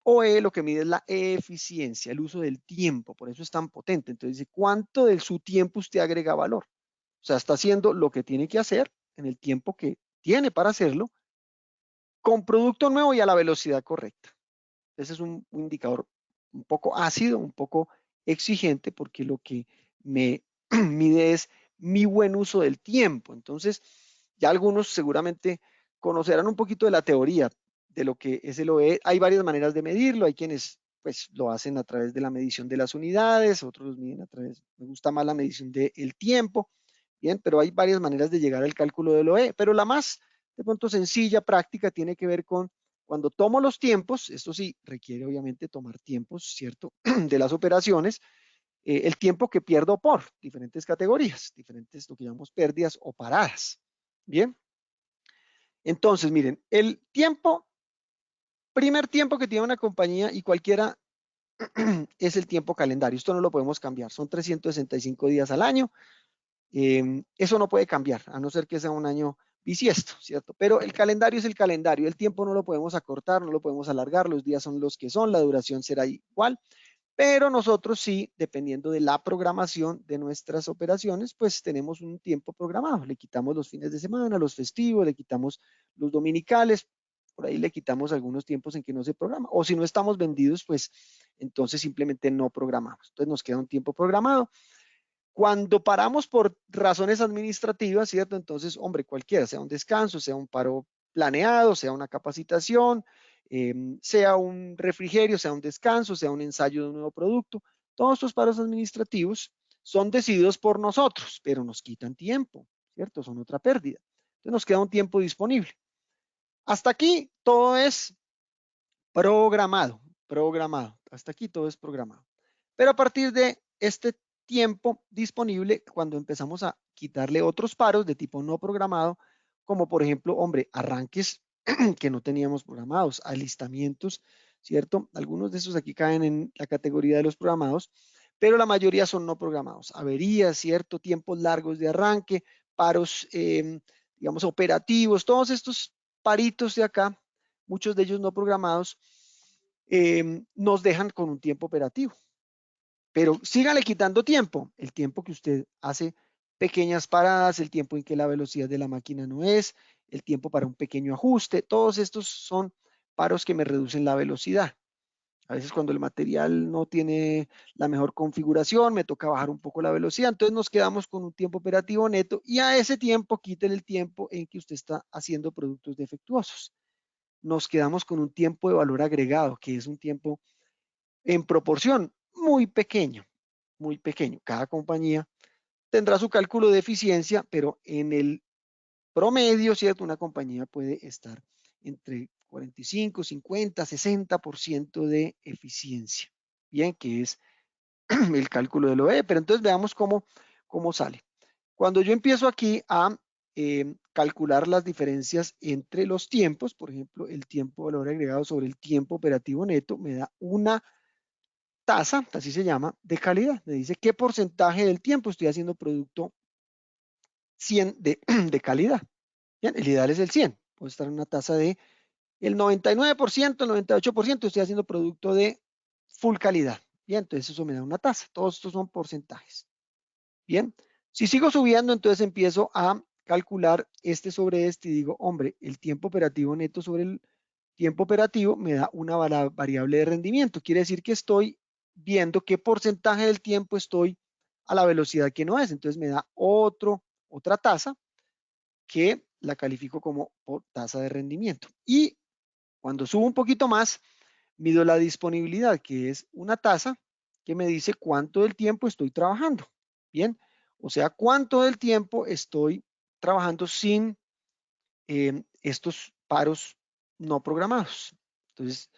OE lo que mide es la eficiencia, el uso del tiempo, por eso es tan potente. Entonces dice, ¿cuánto de su tiempo usted agrega valor? O sea, está haciendo lo que tiene que hacer en el tiempo que tiene para hacerlo, con producto nuevo y a la velocidad correcta. Ese es un indicador un poco ácido, un poco exigente, porque lo que me mide es mi buen uso del tiempo. Entonces, ya algunos seguramente conocerán un poquito de la teoría de lo que es el OE. Hay varias maneras de medirlo. Hay quienes pues lo hacen a través de la medición de las unidades, otros los miden a través, me gusta más la medición del tiempo. Bien, pero hay varias maneras de llegar al cálculo del OE, pero la más de pronto sencilla, práctica, tiene que ver con cuando tomo los tiempos, esto sí requiere obviamente tomar tiempos, ¿cierto? De las operaciones, el tiempo que pierdo por diferentes categorías, diferentes lo que llamamos pérdidas o paradas. Bien, entonces miren, el tiempo, primer tiempo que tiene una compañía y cualquiera es el tiempo calendario. Esto no lo podemos cambiar, son 365 días al año. Eso no puede cambiar, a no ser que sea un año bisiesto, ¿cierto? Pero el calendario es el calendario, el tiempo no lo podemos acortar, no lo podemos alargar, los días son los que son, la duración será igual, pero nosotros sí, dependiendo de la programación de nuestras operaciones, pues tenemos un tiempo programado. Le quitamos los fines de semana, los festivos, le quitamos los dominicales, por ahí le quitamos algunos tiempos en que no se programa. O si no estamos vendidos, pues entonces simplemente no programamos. Entonces nos queda un tiempo programado. Cuando paramos por razones administrativas, ¿cierto? Entonces, hombre, cualquiera, sea un descanso, sea un paro planeado, sea una capacitación, sea un refrigerio, sea un descanso, sea un ensayo de un nuevo producto, todos estos paros administrativos son decididos por nosotros, pero nos quitan tiempo, ¿cierto? Son otra pérdida. Entonces nos queda un tiempo disponible. Hasta aquí todo es programado, programado. Hasta aquí todo es programado. Pero a partir de este tiempo disponible, cuando empezamos a quitarle otros paros de tipo no programado, como por ejemplo, hombre, arranques que no teníamos programados, alistamientos, ¿cierto? Algunos de esos aquí caen en la categoría de los programados, pero la mayoría son no programados. Averías, ¿cierto? Tiempos largos de arranque, paros, digamos, operativos, todos estos paritos de acá, muchos de ellos no programados, nos dejan con un tiempo operativo. Pero sígale quitando tiempo, el tiempo que usted hace pequeñas paradas, el tiempo en que la velocidad de la máquina no es, el tiempo para un pequeño ajuste, todos estos son paros que me reducen la velocidad. A veces cuando el material no tiene la mejor configuración, me toca bajar un poco la velocidad, entonces nos quedamos con un tiempo operativo neto y a ese tiempo quiten el tiempo en que usted está haciendo productos defectuosos. Nos quedamos con un tiempo de valor agregado, que es un tiempo en proporción muy pequeño, muy pequeño. Cada compañía tendrá su cálculo de eficiencia, pero en el promedio, ¿cierto? Una compañía puede estar entre 45, 50, 60% de eficiencia. Bien, que es el cálculo de OE, pero entonces veamos cómo sale. Cuando yo empiezo aquí a calcular las diferencias entre los tiempos, por ejemplo, el tiempo de valor agregado sobre el tiempo operativo neto, me da una tasa, así se llama, de calidad. Me dice qué porcentaje del tiempo estoy haciendo producto 100 de calidad. Bien, el ideal es el 100. Puedo estar en una tasa de el 99%, el 98% estoy haciendo producto de full calidad. Bien, entonces eso me da una tasa. Todos estos son porcentajes. Bien, si sigo subiendo, entonces empiezo a calcular este sobre este y digo, hombre, el tiempo operativo neto sobre el tiempo operativo me da una variable de rendimiento. Quiere decir que estoy viendo qué porcentaje del tiempo estoy a la velocidad que no es. Entonces me da otra tasa que la califico como por tasa de rendimiento. Y cuando subo un poquito más, mido la disponibilidad, que es una tasa que me dice cuánto del tiempo estoy trabajando. Bien, o sea, cuánto del tiempo estoy trabajando sin estos paros no programados. Entonces,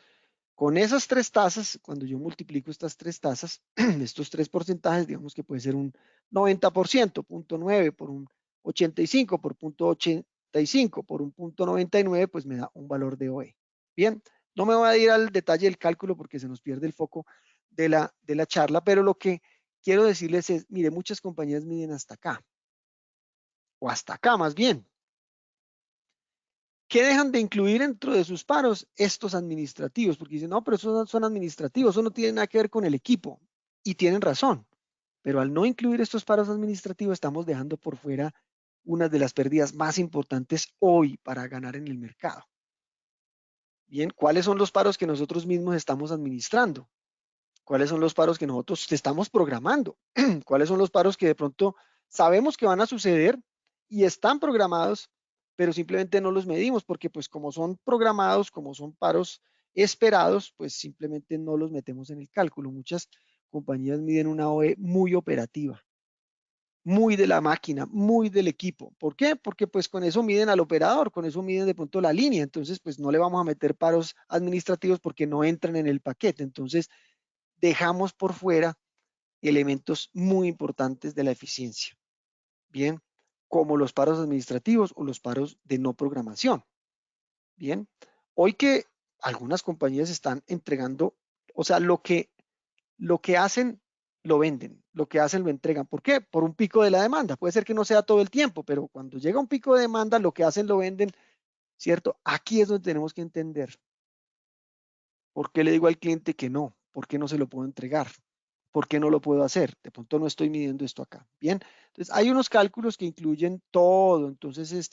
con esas tres tasas, cuando yo multiplico estas tres tasas, estos tres porcentajes, digamos que puede ser un 90%, punto 9 por un 85, por punto 85, por un punto 99, pues me da un valor de OE. Bien, no me voy a ir al detalle del cálculo porque se nos pierde el foco de la charla, pero lo que quiero decirles es, mire, muchas compañías miden hasta acá, o hasta acá más bien. ¿Qué dejan de incluir dentro de sus paros? Estos administrativos, porque dicen, no, pero esos son administrativos, eso no tiene nada que ver con el equipo. Y tienen razón, pero al no incluir estos paros administrativos estamos dejando por fuera una de las pérdidas más importantes hoy para ganar en el mercado. Bien, ¿cuáles son los paros que nosotros mismos estamos administrando? ¿Cuáles son los paros que nosotros estamos programando? ¿Cuáles son los paros que de pronto sabemos que van a suceder y están programados, pero simplemente no los medimos porque pues como son programados, como son paros esperados, pues simplemente no los metemos en el cálculo. Muchas compañías miden una OE muy operativa, muy de la máquina, muy del equipo. ¿Por qué? Porque pues con eso miden al operador, con eso miden de pronto la línea. Entonces pues no le vamos a meter paros administrativos porque no entran en el paquete. Entonces dejamos por fuera elementos muy importantes de la eficiencia, bien, como los paros administrativos o los paros de no programación, bien. Hoy que algunas compañías están entregando, o sea, lo que hacen, lo venden, lo que hacen, lo entregan. ¿Por qué? Por un pico de la demanda. Puede ser que no sea todo el tiempo, pero cuando llega un pico de demanda, lo que hacen, lo venden, ¿cierto? Aquí es donde tenemos que entender por qué le digo al cliente que no, por qué no se lo puedo entregar. ¿Por qué no lo puedo hacer? De pronto no estoy midiendo esto acá. Bien, entonces hay unos cálculos que incluyen todo. Entonces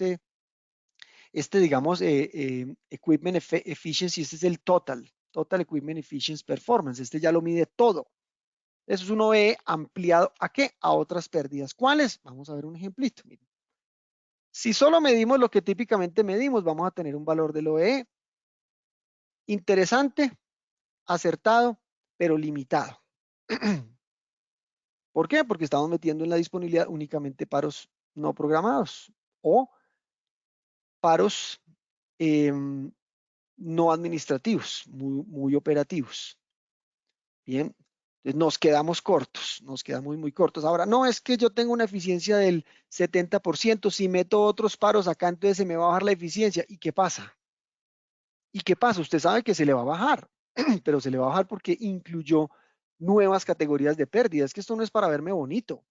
digamos, Equipment Efficiency, este es el Total Equipment Efficiency Performance. Este ya lo mide todo. Eso es un OE ampliado ¿a qué? A otras pérdidas. ¿Cuáles? Vamos a ver un ejemplito. Miren. Si solo medimos lo que típicamente medimos, vamos a tener un valor del OE interesante, acertado, pero limitado. ¿Por qué? Porque estamos metiendo en la disponibilidad únicamente paros no programados o paros eh, no administrativos, muy operativos. Bien, entonces nos quedamos cortos, nos quedamos muy cortos. Ahora, no es que yo tenga una eficiencia del 70%, si meto otros paros acá, entonces se me va a bajar la eficiencia. ¿Y qué pasa? ¿Y qué pasa? Usted sabe que se le va a bajar, pero se le va a bajar porque incluyó nuevas categorías de pérdidas. Es que esto no es para verme bonito.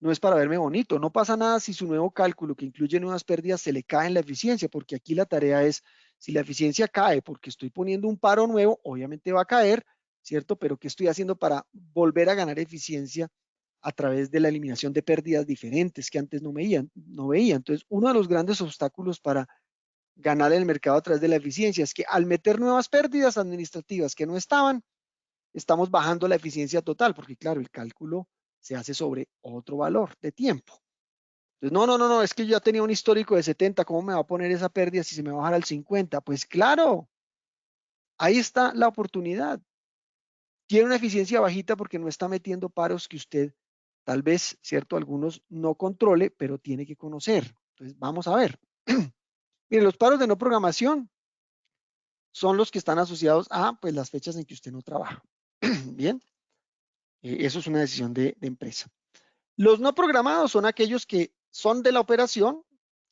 No es para verme bonito. No pasa nada si su nuevo cálculo que incluye nuevas pérdidas se le cae en la eficiencia, porque aquí la tarea es, si la eficiencia cae porque estoy poniendo un paro nuevo, obviamente va a caer, ¿cierto? Pero ¿qué estoy haciendo para volver a ganar eficiencia a través de la eliminación de pérdidas diferentes que antes no veía? Entonces, uno de los grandes obstáculos para ganar el mercado a través de la eficiencia es que al meter nuevas pérdidas administrativas que no estaban, estamos bajando la eficiencia total, porque claro, el cálculo se hace sobre otro valor de tiempo. Entonces, no, es que yo ya tenía un histórico de 70, ¿cómo me va a poner esa pérdida si se me va a bajar al 50? Pues claro, ahí está la oportunidad. Tiene una eficiencia bajita porque no está metiendo paros que usted tal vez, cierto, algunos no controle, pero tiene que conocer. Entonces, vamos a ver. Mire, los paros de no programación son los que están asociados a pues, las fechas en que usted no trabaja. Bien, eso es una decisión de empresa. Los no programados son aquellos que son de la operación,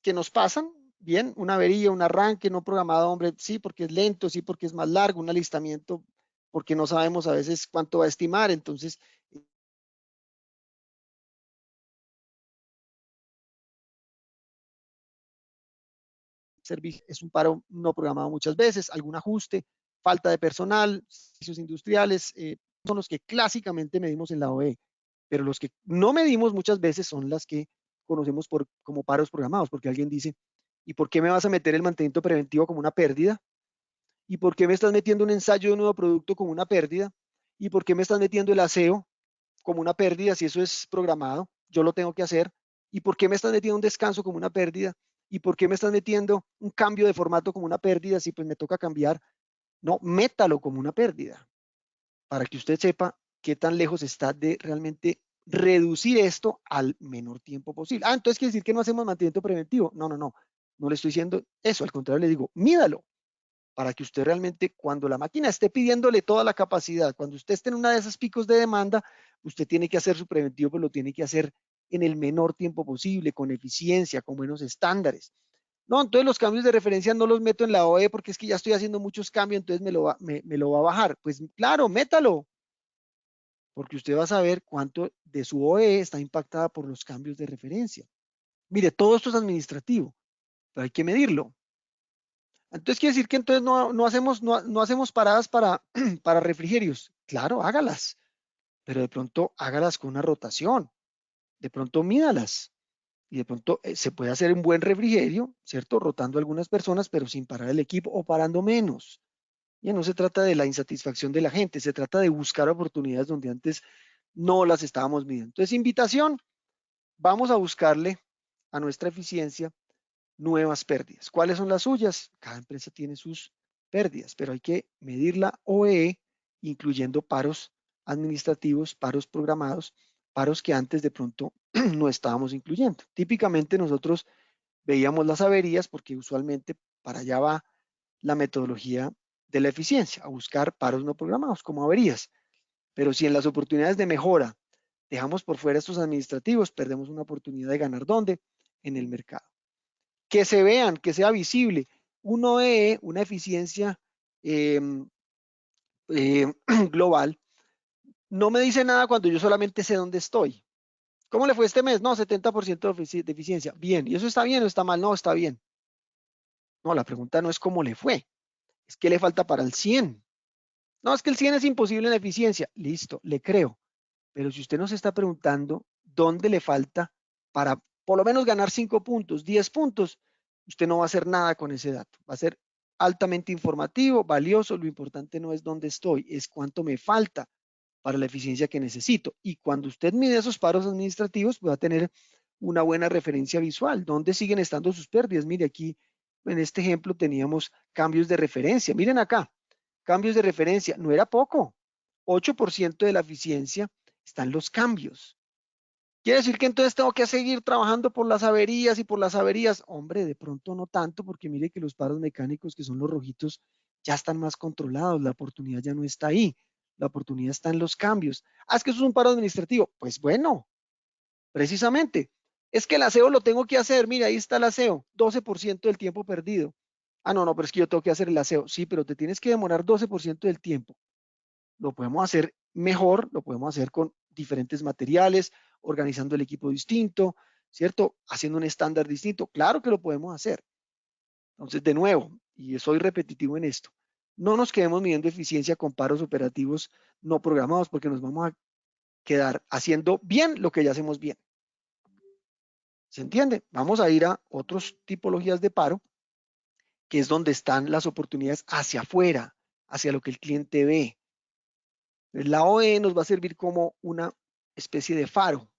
que nos pasan, bien, una avería, un arranque no programado, hombre, sí, porque es lento, sí, porque es más largo, un alistamiento, porque no sabemos a veces cuánto va a estimar, entonces es un paro no programado muchas veces, algún ajuste, falta de personal, servicios industriales, son los que clásicamente medimos en la OE, pero los que no medimos muchas veces son las que conocemos como paros programados, porque alguien dice, ¿y por qué me vas a meter el mantenimiento preventivo como una pérdida? ¿Y por qué me estás metiendo un ensayo de un nuevo producto como una pérdida? ¿Y por qué me estás metiendo el aseo como una pérdida si eso es programado? Yo lo tengo que hacer. ¿Y por qué me estás metiendo un descanso como una pérdida? ¿Y por qué me estás metiendo un cambio de formato como una pérdida si pues me toca cambiar? No, métalo como una pérdida para que usted sepa qué tan lejos está de realmente reducir esto al menor tiempo posible. Ah, entonces quiere decir que no hacemos mantenimiento preventivo. No, no, no. No le estoy diciendo eso. Al contrario, le digo, mídalo para que usted realmente, cuando la máquina esté pidiéndole toda la capacidad, cuando usted esté en una de esas picos de demanda, usted tiene que hacer su preventivo, pero lo tiene que hacer en el menor tiempo posible, con eficiencia, con buenos estándares. No, entonces los cambios de referencia no los meto en la OE porque es que ya estoy haciendo muchos cambios, entonces me lo va a bajar. Pues claro, métalo, porque usted va a saber cuánto de su OE está impactada por los cambios de referencia. Mire, todo esto es administrativo, pero hay que medirlo. Entonces quiere decir que entonces no hacemos paradas para, para refrigerios. Claro, hágalas, pero de pronto hágalas con una rotación, de pronto mídalas y de pronto se puede hacer un buen refrigerio, ¿cierto? Rotando algunas personas, pero sin parar el equipo o parando menos. Ya no se trata de la insatisfacción de la gente, se trata de buscar oportunidades donde antes no las estábamos midiendo. Entonces, invitación, vamos a buscarle a nuestra eficiencia nuevas pérdidas. ¿Cuáles son las suyas? Cada empresa tiene sus pérdidas, pero hay que medir la OEE, incluyendo paros administrativos, paros programados, paros que antes de pronto no estábamos incluyendo. Típicamente nosotros veíamos las averías porque usualmente para allá va la metodología de la eficiencia, a buscar paros no programados como averías. Pero si en las oportunidades de mejora dejamos por fuera estos administrativos, perdemos una oportunidad de ganar ¿dónde? En el mercado. Que se vean, que sea visible. Uno de una eficiencia eh, eh, global no me dice nada cuando yo solamente sé dónde estoy. ¿Cómo le fue este mes? No, 70% de eficiencia. Bien. ¿Y eso está bien o está mal? No, está bien. No, la pregunta no es cómo le fue, es qué le falta para el 100. No, es que el 100 es imposible en la eficiencia. Listo, le creo. Pero si usted nos está preguntando dónde le falta para por lo menos ganar 5 puntos, 10 puntos, usted no va a hacer nada con ese dato. Va a ser altamente informativo, valioso. Lo importante no es dónde estoy, es cuánto me falta para la eficiencia que necesito. Y cuando usted mide esos paros administrativos, pues va a tener una buena referencia visual. ¿Dónde siguen estando sus pérdidas? Mire, aquí en este ejemplo teníamos cambios de referencia. Miren acá, cambios de referencia. No era poco. 8% de la eficiencia están los cambios. Quiere decir que entonces tengo que seguir trabajando por las averías y por las averías. Hombre, de pronto no tanto, porque mire que los paros mecánicos, que son los rojitos, ya están más controlados. La oportunidad ya no está ahí. La oportunidad está en los cambios. Ah, es que eso es un paro administrativo. Pues bueno, precisamente. Es que el aseo lo tengo que hacer. Mira, ahí está el aseo. 12% del tiempo perdido. Ah, no, no, pero es que yo tengo que hacer el aseo. Sí, pero te tienes que demorar 12% del tiempo. Lo podemos hacer mejor, lo podemos hacer con diferentes materiales, organizando el equipo distinto, ¿cierto? Haciendo un estándar distinto. Claro que lo podemos hacer. Entonces, de nuevo, y soy repetitivo en esto, no nos quedemos midiendo eficiencia con paros operativos no programados porque nos vamos a quedar haciendo bien lo que ya hacemos bien. ¿Se entiende? Vamos a ir a otras tipologías de paro, que es donde están las oportunidades hacia afuera, hacia lo que el cliente ve. La OE nos va a servir como una especie de faro.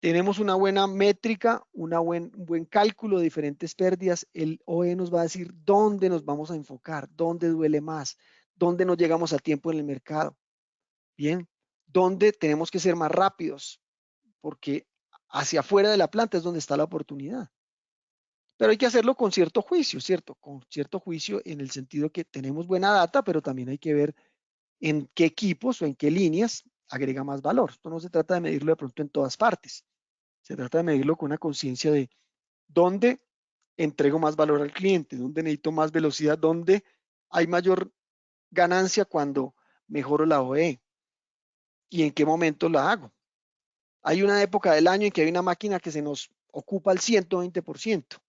Tenemos una buena métrica, un buen cálculo de diferentes pérdidas. El OE nos va a decir dónde nos vamos a enfocar, dónde duele más, dónde no llegamos a tiempo en el mercado. Bien, dónde tenemos que ser más rápidos, porque hacia afuera de la planta es donde está la oportunidad. Pero hay que hacerlo con cierto juicio, ¿cierto? Con cierto juicio en el sentido que tenemos buena data, pero también hay que ver en qué equipos o en qué líneas agrega más valor. Esto no se trata de medirlo de pronto en todas partes. Se trata de medirlo con una conciencia de dónde entrego más valor al cliente, dónde necesito más velocidad, dónde hay mayor ganancia cuando mejoro la OE y en qué momento la hago. Hay una época del año en que hay una máquina que se nos ocupa al 120%.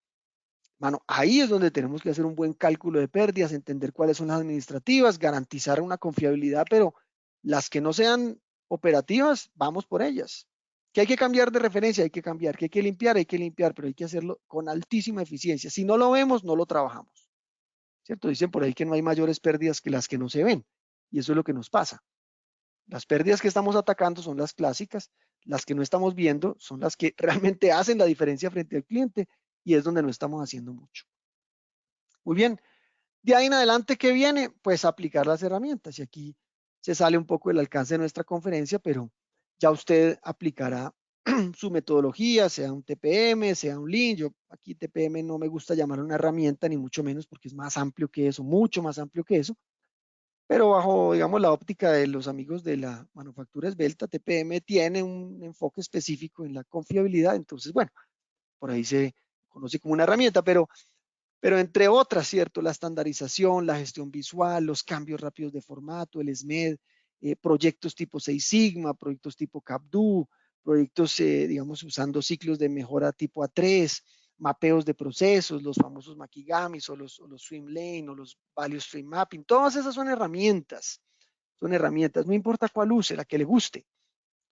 Mano, ahí es donde tenemos que hacer un buen cálculo de pérdidas, entender cuáles son las administrativas, garantizar una confiabilidad, pero las que no sean operativas, vamos por ellas. Que hay que cambiar de referencia, hay que cambiar, que hay que limpiar, pero hay que hacerlo con altísima eficiencia. Si no lo vemos, no lo trabajamos. ¿Cierto? Dicen por ahí que no hay mayores pérdidas que las que no se ven. Y eso es lo que nos pasa. Las pérdidas que estamos atacando son las clásicas, las que no estamos viendo son las que realmente hacen la diferencia frente al cliente y es donde no estamos haciendo mucho. Muy bien, de ahí en adelante, ¿qué viene? Pues aplicar las herramientas. Y aquí se sale un poco del alcance de nuestra conferencia, pero ya usted aplicará su metodología, sea un TPM, sea un Lean. Yo aquí TPM no me gusta llamar una herramienta, ni mucho menos, porque es más amplio que eso, mucho más amplio que eso. Pero bajo, digamos, la óptica de los amigos de la manufactura esbelta, TPM tiene un enfoque específico en la confiabilidad. Entonces, bueno, por ahí se conoce como una herramienta, pero entre otras, ¿cierto? La estandarización, la gestión visual, los cambios rápidos de formato, el SMED, proyectos tipo Seis Sigma, proyectos tipo CapDo, proyectos, digamos, usando ciclos de mejora tipo A3, mapeos de procesos, los famosos Makigamis o los Swim Lane o los Value Stream Mapping. Todas esas son herramientas. Son herramientas, no importa cuál use, la que le guste,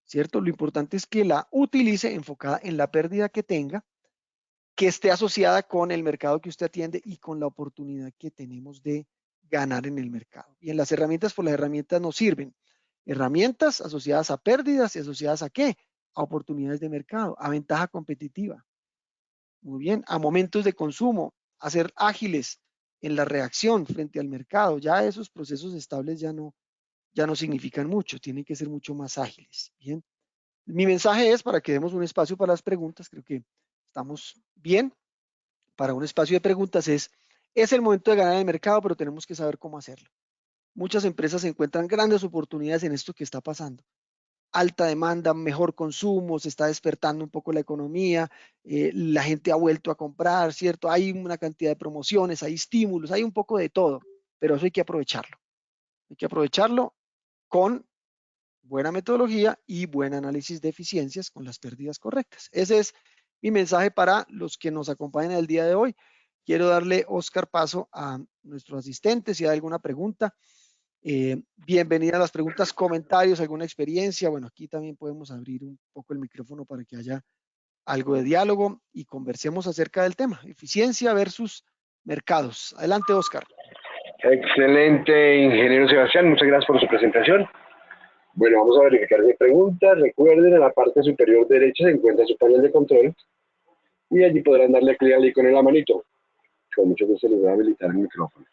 ¿cierto? Lo importante es que la utilice enfocada en la pérdida que tenga, que esté asociada con el mercado que usted atiende y con la oportunidad que tenemos de ganar en el mercado. Y en las herramientas, pues las herramientas nos sirven. Herramientas asociadas a pérdidas y asociadas a qué? A oportunidades de mercado, a ventaja competitiva. Muy bien, a momentos de consumo, a ser ágiles en la reacción frente al mercado. Ya esos procesos estables ya no significan mucho, tienen que ser mucho más ágiles. Bien, mi mensaje es para que demos un espacio para las preguntas. Creo que estamos bien para un espacio de preguntas. Es el momento de ganar el mercado, pero tenemos que saber cómo hacerlo. Muchas empresas encuentran grandes oportunidades en esto que está pasando. Alta demanda, mejor consumo, se está despertando un poco la economía, la gente ha vuelto a comprar, ¿cierto? Hay una cantidad de promociones, hay estímulos, hay un poco de todo, pero eso hay que aprovecharlo. Hay que aprovecharlo con buena metodología y buen análisis de eficiencias con las pérdidas correctas. Ese es mi mensaje para los que nos acompañan el día de hoy. Quiero darle, Oscar, paso a nuestro asistente. Si hay alguna pregunta, bienvenida a las preguntas, comentarios, alguna experiencia. Bueno, aquí también podemos abrir un poco el micrófono para que haya algo de diálogo y conversemos acerca del tema, eficiencia versus mercados. Adelante, Oscar. Excelente, ingeniero Sebastián, muchas gracias por su presentación. Bueno, vamos a verificar mi pregunta. Recuerden, en la parte superior derecha se encuentra su panel de control y allí podrán darle clic al icono en la manito. Con mucho gusto les voy a habilitar el micrófono.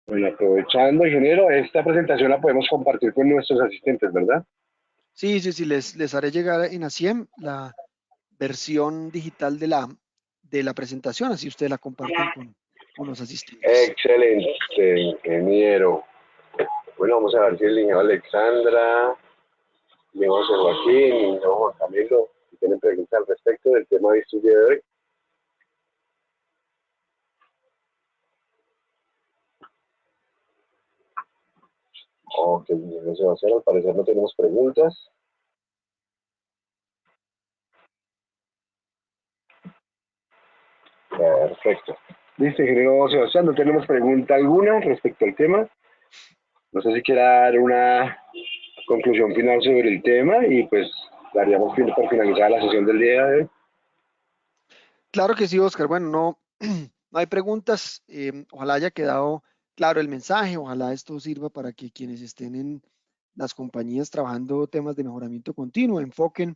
Bueno, aprovechando, ingeniero, esta presentación la podemos compartir con nuestros asistentes, ¿verdad? Sí, les haré llegar en ASIEM la versión digital de la presentación, así ustedes la comparten con los asistentes. Excelente, ingeniero. Bueno, vamos a ver si el ingeniero Alexandra, el ingeniero José Joaquín, el ingeniero Juan Camilo, si tienen preguntas al respecto del tema de estudio de hoy. Ok, ingeniero Sebastián, al parecer no tenemos preguntas. Perfecto. Listo, ingeniero Sebastián, no tenemos pregunta alguna respecto al tema. No sé si quiera dar una conclusión final sobre el tema y pues daríamos por finalizada la sesión del día de hoy. Claro que sí, Oscar. Bueno, no, no hay preguntas. Ojalá haya quedado claro el mensaje. Ojalá esto sirva para que quienes estén en las compañías trabajando temas de mejoramiento continuo enfoquen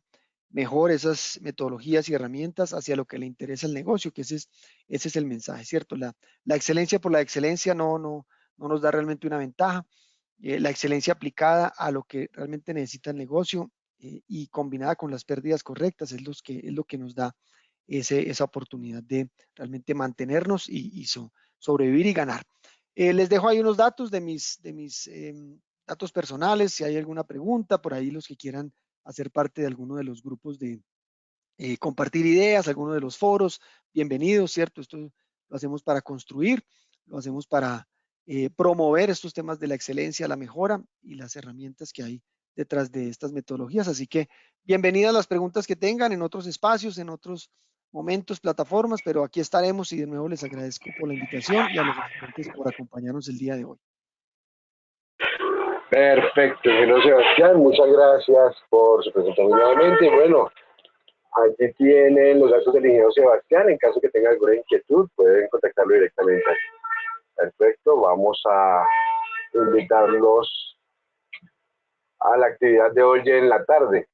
mejor esas metodologías y herramientas hacia lo que le interesa al negocio, que ese es el mensaje, ¿cierto? La excelencia por la excelencia no nos da realmente una ventaja. La excelencia aplicada a lo que realmente necesita el negocio y combinada con las pérdidas correctas es lo que nos da esa oportunidad de realmente mantenernos y sobrevivir y ganar. Les dejo ahí unos datos de mis datos personales, si hay alguna pregunta, por ahí los que quieran hacer parte de alguno de los grupos de compartir ideas, alguno de los foros, bienvenidos, ¿cierto? Esto lo hacemos para construir, lo hacemos para promover estos temas de la excelencia, la mejora y las herramientas que hay detrás de estas metodologías. Así que bienvenidas las preguntas que tengan en otros espacios, en otros momentos, plataformas, pero aquí estaremos y de nuevo les agradezco por la invitación y a los asistentes por acompañarnos el día de hoy. Perfecto, ingeniero Sebastián, muchas gracias por su presentación nuevamente. Y bueno, aquí tienen los datos del ingeniero Sebastián. En caso que tenga alguna inquietud, pueden contactarlo directamente. Perfecto, vamos a invitarlos a la actividad de hoy en la tarde.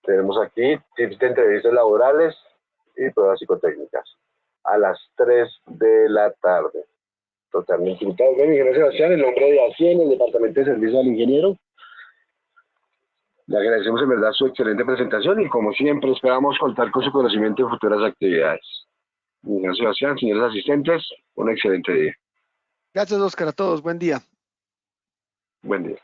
Tenemos aquí tips de entrevistas laborales y pruebas psicotécnicas a las 3 de la tarde. Totalmente invitados. Bueno, ingeniero Sebastián, en nombre de ACIEN, el Departamento de Servicio al Ingeniero, le agradecemos en verdad su excelente presentación y como siempre esperamos contar con su conocimiento en futuras actividades. Ingeniero Sebastián, señores asistentes, un excelente día. Gracias, Oscar, a todos. Buen día. Buen día.